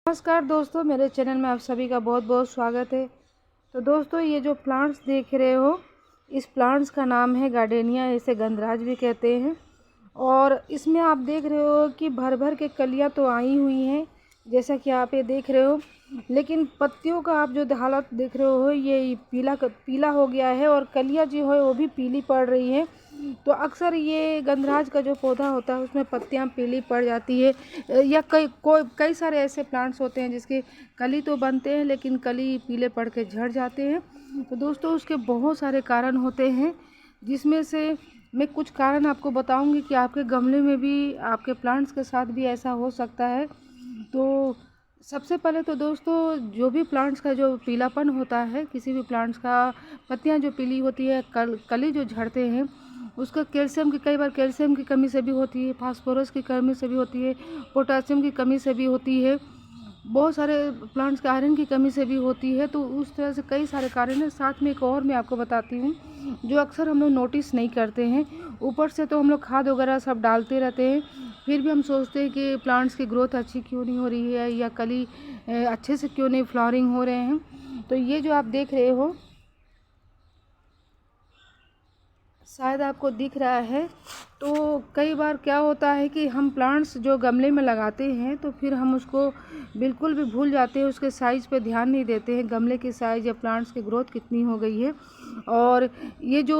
नमस्कार दोस्तों, मेरे चैनल में आप सभी का बहुत बहुत स्वागत है। तो दोस्तों, ये जो प्लांट्स देख रहे हो, इस प्लांट्स का नाम है गार्डेनिया, इसे गंधराज भी कहते हैं। और इसमें आप देख रहे हो कि भर भर के कलियां तो आई हुई हैं, जैसा कि आप ये देख रहे हो। लेकिन पत्तियों का आप जो हालत देख रहे हो, ये पीला हो गया है और कलियां जो है वो भी पीली पड़ रही है। तो अक्सर ये गंधराज का जो पौधा होता है उसमें पत्तियां पीली पड़ जाती है, या कई सारे ऐसे प्लांट्स होते हैं जिसके कली तो बनते हैं लेकिन कली पीले पड़ के झड़ जाते हैं। तो दोस्तों, उसके बहुत सारे कारण होते हैं, जिसमें से मैं कुछ कारण आपको बताऊंगी कि आपके गमले में भी, आपके प्लांट्स के साथ भी ऐसा हो सकता है। तो सबसे पहले तो दोस्तों, जो भी प्लांट्स का जो पीलापन होता है, किसी भी प्लांट्स का पत्तियां जो पीली होती है, कली जो झड़ते हैं, उसका कई बार कैल्शियम की कमी से भी होती है, फास्फोरस की कमी से भी होती है, पोटासियम की कमी से भी होती है, बहुत सारे प्लांट्स के आयरन की कमी से भी होती है। तो उस तरह से कई सारे कारण हैं। साथ में एक और मैं आपको बताती हूँ जो अक्सर हम लोग नोटिस नहीं करते हैं। ऊपर से तो हम लोग खाद वगैरह सब डालते रहते हैं, फिर भी हम सोचते हैं कि प्लांट्स की ग्रोथ अच्छी क्यों नहीं हो रही है, या कली अच्छे से क्यों नहीं फ्लावरिंग हो रहे हैं। तो ये जो आप देख रहे हो, शायद आपको दिख रहा है। तो कई बार क्या होता है कि हम प्लांट्स जो गमले में लगाते हैं तो फिर हम उसको बिल्कुल भी भूल जाते हैं, उसके साइज़ पे ध्यान नहीं देते हैं, गमले की साइज़ या प्लांट्स की ग्रोथ कितनी हो गई है। और ये जो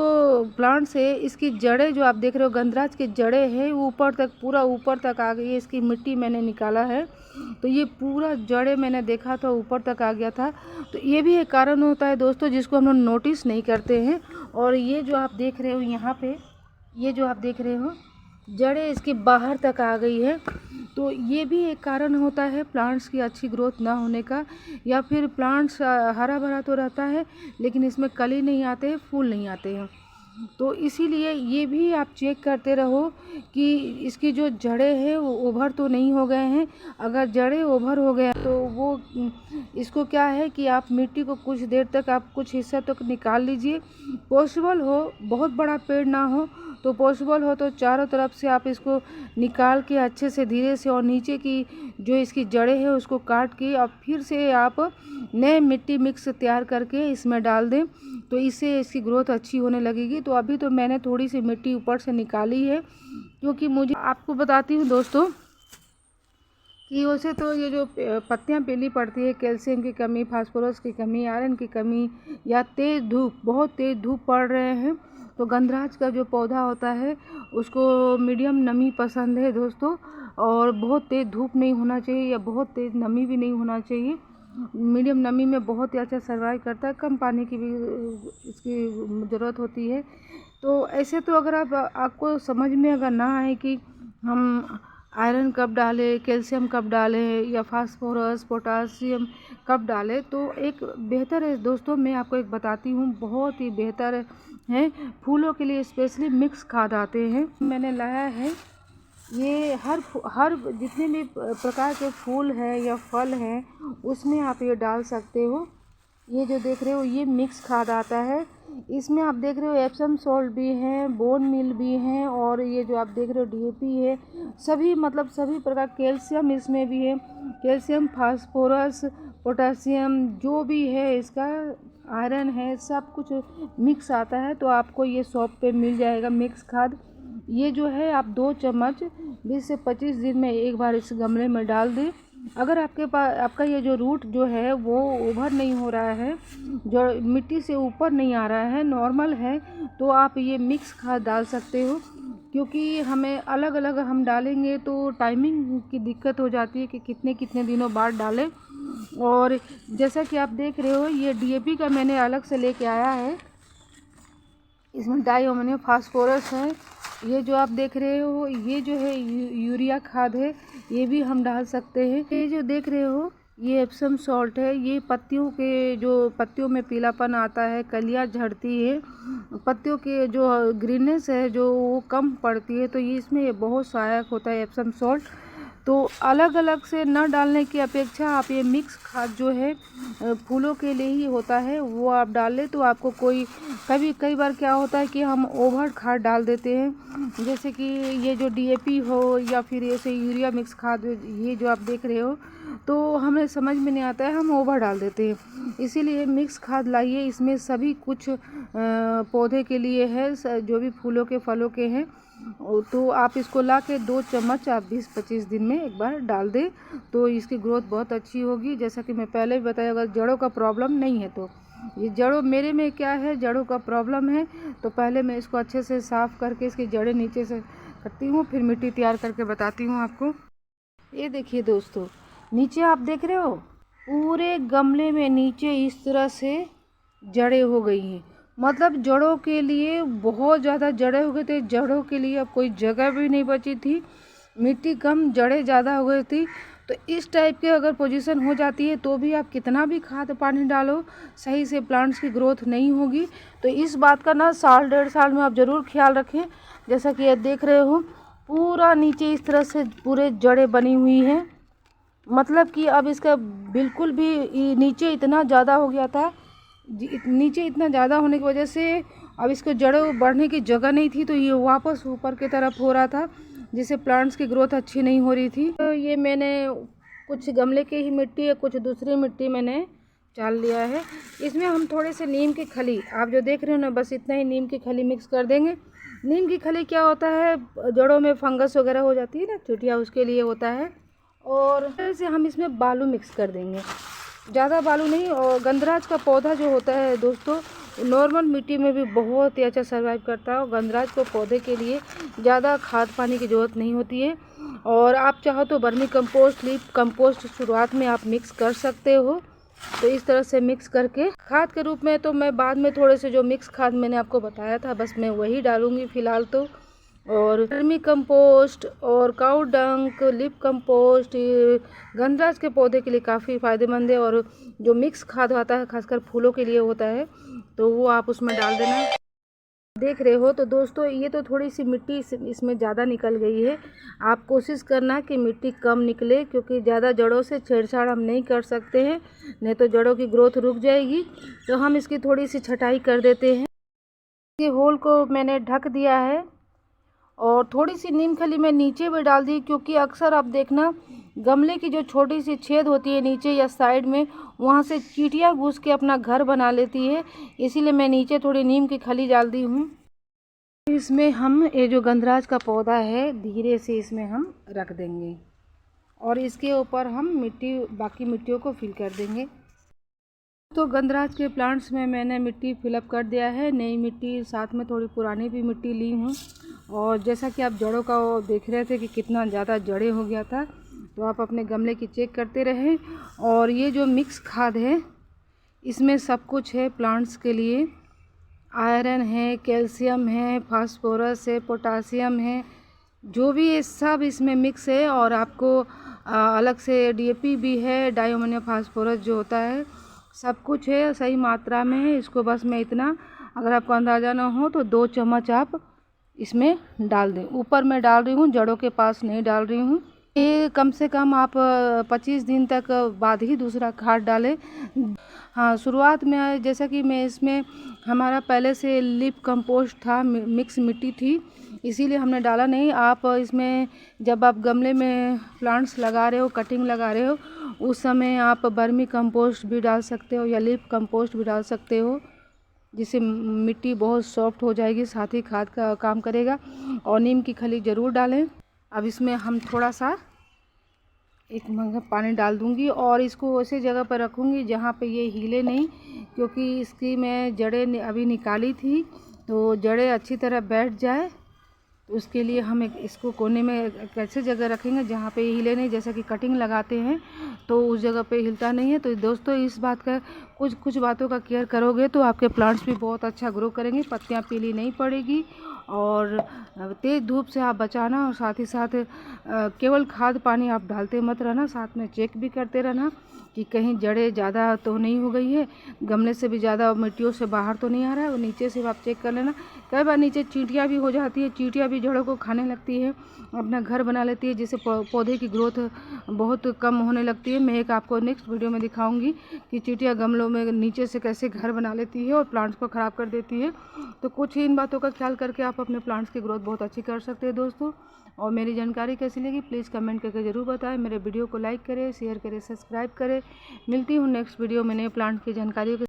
प्लांट्स है, इसकी जड़ें जो आप देख रहे हो, गंधराज की जड़ें हैं, ऊपर तक, पूरा ऊपर तक आ गई है। इसकी मिट्टी मैंने निकाला है तो ये पूरा जड़ें मैंने देखा था ऊपर तक आ गया था। तो ये भी एक कारण होता है दोस्तों, जिसको हम लोग नोटिस नहीं करते हैं। और ये जो आप देख रहे हो यहाँ पे, ये जो आप देख रहे हो, जड़ें इसकी बाहर तक आ गई है। तो ये भी एक कारण होता है प्लांट्स की अच्छी ग्रोथ ना होने का। या फिर प्लांट्स हरा भरा तो रहता है लेकिन इसमें कली नहीं आते हैं, फूल नहीं आते हैं। तो इसीलिए ये भी आप चेक करते रहो कि इसकी जो जड़ें हैं वो ओवर तो नहीं हो गए हैं। अगर जड़ें ओवर हो गए तो वो, इसको क्या है कि आप मिट्टी को कुछ देर तक, आप कुछ हिस्सा तक निकाल लीजिए। पॉसिबल हो, बहुत बड़ा पेड़ ना हो तो पॉसिबल हो तो चारों तरफ से आप इसको निकाल के अच्छे से धीरे से, और नीचे की जो इसकी जड़ें हैं उसको काट के, और फिर से आप नए मिट्टी मिक्स तैयार करके इसमें डाल दें, तो इससे इसकी ग्रोथ अच्छी होने लगेगी। तो अभी तो मैंने थोड़ी सी मिट्टी ऊपर से निकाली है, क्योंकि मुझे, आपको बताती हूँ दोस्तों कि वैसे तो ये जो पत्तियां पीली पड़ती है, कैल्शियम की कमी, फास्फोरस की कमी, आयरन की कमी, या तेज़ धूप, बहुत तेज़ धूप पड़ रहे हैं, तो गंधराज का जो पौधा होता है उसको मीडियम नमी पसंद है दोस्तों। और बहुत तेज़ धूप नहीं होना चाहिए या बहुत तेज़ नमी भी नहीं होना चाहिए। मीडियम नमी में बहुत ही अच्छा सर्वाइव करता है, कम पानी की भी इसकी ज़रूरत होती है। तो ऐसे तो अगर आपको समझ में अगर ना आए कि हम आयरन कब डालें, कैल्शियम कब डालें, या फास्फोरस, पोटासियम कब डालें, तो एक बेहतर है दोस्तों, मैं आपको एक बताती हूँ, बहुत ही बेहतर है। फूलों के लिए स्पेशली मिक्स खाद आते हैं, मैंने लाया है। ये हर जितने भी प्रकार के फूल हैं या फल हैं उसमें आप ये डाल सकते हो। ये जो देख रहे हो, ये मिक्स खाद आता है। इसमें आप देख रहे हो एप्सम सॉल्ट भी है, बोन मील भी है, और ये जो आप देख रहे हो डीएपी है। सभी, मतलब सभी प्रकार, कैल्शियम इसमें भी है, कैल्शियम, फास्फोरस, पोटासियम, जो भी है इसका, आयरन है, सब कुछ मिक्स आता है। तो आपको ये शॉप पे मिल जाएगा मिक्स खाद। ये जो है आप 2 चम्मच 20 से 25 दिन में एक बार इस गमले में डाल दें। अगर आपके पास, आपका ये जो रूट जो है वो ओवर नहीं हो रहा है, जो मिट्टी से ऊपर नहीं आ रहा है, नॉर्मल है, तो आप ये मिक्स खाद डाल सकते हो। क्योंकि हमें अलग अलग हम डालेंगे तो टाइमिंग की दिक्कत हो जाती है कि कितने कितने दिनों बाद डालें। और जैसा कि आप देख रहे हो, ये डीएपी का मैंने अलग से लेके आया है, इसमें डाई अमोनियम फास्फोरस है। ये जो आप देख रहे हो, ये जो है यूरिया खाद है, ये भी हम डाल सकते हैं। ये जो देख रहे हो, ये एप्सम सॉल्ट है। ये पत्तियों में पीलापन आता है, कलियां झड़ती है, पत्तियों के जो ग्रीननेस है जो वो कम पड़ती है, तो ये इसमें बहुत सहायक होता है एप्सम सॉल्ट। तो अलग अलग से न डालने की अपेक्षा आप ये मिक्स खाद जो है फूलों के लिए ही होता है वो आप डाल लें तो आपको कई बार क्या होता है कि हम ओवर खाद डाल देते हैं, जैसे कि ये जो डीएपी हो या फिर ऐसे यूरिया मिक्स खाद ये जो आप देख रहे हो, तो हमें समझ में नहीं आता है, हम ओवर डाल देते हैं। इसीलिए मिक्स खाद लाइए, इसमें सभी कुछ पौधे के लिए है, जो भी फूलों के फलों के हैं। तो आप इसको ला के 2 चम्मच आप 20-25 दिन में एक बार डाल दें तो इसकी ग्रोथ बहुत अच्छी होगी। जैसा कि मैं पहले भी बताया, अगर जड़ों का प्रॉब्लम नहीं है तो ये जड़ों मेरे में क्या है, जड़ों का प्रॉब्लम है तो पहले मैं इसको अच्छे से साफ़ करके इसकी जड़ें नीचे से करती हूँ, फिर मिट्टी तैयार करके बताती हूँ आपको। ये देखिए दोस्तों, नीचे आप देख रहे हो पूरे गमले में नीचे इस तरह से जड़ें हो गई हैं, मतलब जड़ों के लिए बहुत ज़्यादा जड़ें हो गए थे। जड़ों के लिए अब कोई जगह भी नहीं बची थी, मिट्टी कम जड़ें ज़्यादा हो गई थी। तो इस टाइप के अगर पोजीशन हो जाती है तो भी आप कितना भी खाद पानी डालो, सही से प्लांट्स की ग्रोथ नहीं होगी। तो इस बात का ना 1.5 साल में आप ज़रूर ख्याल रखें। जैसा कि ये देख रहे हो पूरा नीचे इस तरह से पूरे जड़ें बनी हुई हैं, मतलब कि अब इसका बिल्कुल भी नीचे इतना ज़्यादा हो गया था, नीचे इतना ज़्यादा होने की वजह से अब इसको जड़ों बढ़ने की जगह नहीं थी, तो ये वापस ऊपर की तरफ हो रहा था, जिससे प्लांट्स की ग्रोथ अच्छी नहीं हो रही थी। तो ये मैंने कुछ गमले की ही मिट्टी या कुछ दूसरी मिट्टी मैंने डाल लिया है। इसमें हम थोड़े से नीम की खली, आप जो देख रहे हो ना, बस इतना ही नीम की खली मिक्स कर देंगे। नीम की खली क्या होता है, जड़ों में फंगस वगैरह हो जाती है ना चुटिया, उसके लिए होता है। और ऐसे हम इसमें बालू मिक्स कर देंगे, ज़्यादा बालू नहीं। और गंधराज का पौधा जो होता है दोस्तों, नॉर्मल मिट्टी में भी बहुत ही अच्छा सर्वाइव करता है। और गंधराज को पौधे के लिए ज़्यादा खाद पानी की ज़रूरत नहीं होती है। और आप चाहो तो वर्मी कंपोस्ट, लीफ कंपोस्ट शुरुआत में आप मिक्स कर सकते हो। तो इस तरह से मिक्स करके खाद के रूप में, तो मैं बाद में थोड़े से जो मिक्स खाद मैंने आपको बताया था बस मैं वही डालूँगी फ़िलहाल तो। और वर्मी कंपोस्ट और काऊ डंक, लिप कंपोस्ट गंधराज के पौधे के लिए काफ़ी फ़ायदेमंद है। और जो मिक्स खाद आता है खासकर फूलों के लिए होता है, तो वो आप उसमें डाल देना। देख रहे हो तो दोस्तों, ये तो थोड़ी सी मिट्टी इसमें ज़्यादा निकल गई है। आप कोशिश करना कि मिट्टी कम निकले, क्योंकि ज़्यादा जड़ों से छेड़छाड़ हम नहीं कर सकते हैं, नहीं तो जड़ों की ग्रोथ रुक जाएगी। तो हम इसकी थोड़ी सी छटाई कर देते हैं। ये होल को मैंने ढक दिया है और थोड़ी सी नीम खली मैं नीचे भी डाल दी, क्योंकि अक्सर आप देखना गमले की जो छोटी सी छेद होती है नीचे या साइड में, वहाँ से चींटियाँ घुस के अपना घर बना लेती है, इसीलिए मैं नीचे थोड़ी नीम की खली डाल दी हूँ। इसमें हम ये जो गंधराज का पौधा है धीरे से इसमें हम रख देंगे और इसके ऊपर हम बाकी मिट्टियों को फिल कर देंगे। तो गंधराज के प्लांट्स में मैंने मिट्टी फिलअप कर दिया है, नई मिट्टी, साथ में थोड़ी पुरानी भी मिट्टी ली हूँ। और जैसा कि आप जड़ों का वो देख रहे थे कि कितना ज़्यादा जड़ें हो गया था, तो आप अपने गमले की चेक करते रहें। और ये जो मिक्स खाद है इसमें सब कुछ है प्लांट्स के लिए, आयरन है, कैल्शियम है, फास्फोरस है, पोटासियम है, जो भी ये सब इसमें मिक्स है। और आपको अलग से डीएपी भी है, डायमोनियम फास्फोरस जो होता है, सब कुछ है, सही मात्रा में है। इसको बस मैं इतना, अगर आपको अंदाज़ा ना हो तो 2 चम्मच आप इसमें डाल दें। ऊपर मैं डाल रही हूँ, जड़ों के पास नहीं डाल रही हूँ। ये कम से कम आप 25 दिन तक बाद ही दूसरा खाद डालें। हाँ, शुरुआत में जैसा कि मैं इसमें, हमारा पहले से लिप कंपोस्ट था, मिक्स मिट्टी थी, इसीलिए हमने डाला नहीं। आप इसमें जब आप गमले में प्लांट्स लगा रहे हो, कटिंग लगा रहे हो, उस समय आप वर्मी कंपोस्ट भी डाल सकते हो या लिप कंपोस्ट भी डाल सकते हो, जिससे मिट्टी बहुत सॉफ्ट हो जाएगी, साथ ही खाद का काम करेगा। और नीम की खली ज़रूर डालें। अब इसमें हम थोड़ा सा 1 मग पानी डाल दूंगी और इसको ऐसे जगह पर रखूंगी जहाँ पे ये हिले नहीं, क्योंकि इसकी मैं जड़ें अभी निकाली थी, तो जड़ें अच्छी तरह बैठ जाए। तो उसके लिए हम इसको कोने में एक ऐसे जगह रखेंगे जहाँ पे ये हिले नहीं। जैसा कि कटिंग लगाते हैं तो उस जगह पे हिलता नहीं है। तो दोस्तों इस बात का कुछ बातों का केयर करोगे तो आपके प्लांट्स भी बहुत अच्छा ग्रो करेंगे, पत्तियां पीली नहीं पड़ेगी। और तेज़ धूप से आप बचाना, और साथ ही साथ केवल खाद पानी आप डालते मत रहना, साथ में चेक भी करते रहना कि कहीं जड़ें ज़्यादा तो नहीं हो गई है, गमले से भी ज़्यादा मिट्टियों से बाहर तो नहीं आ रहा है। और नीचे से आप चेक कर लेना। कई बार नीचे चींटियाँ भी हो जाती है, चींटियाँ भी जड़ों को खाने लगती है, अपना घर बना लेती है, जिससे पौधे की ग्रोथ बहुत कम होने लगती है। मैं एक आपको नेक्स्ट वीडियो में दिखाऊंगी कि चींटियाँ गमलों में नीचे से कैसे घर बना लेती है और प्लांट्स को ख़राब कर देती है। तो कुछ ही इन बातों का ख्याल करके आप अपने प्लांट्स की ग्रोथ बहुत अच्छी कर सकते हैं दोस्तों। और मेरी जानकारी कैसी लगी प्लीज़ कमेंट करके ज़रूर बताएं। मेरे वीडियो को लाइक करें, शेयर करें, सब्सक्राइब करें। मिलती हूँ नेक्स्ट वीडियो में नए प्लांट की जानकारियों के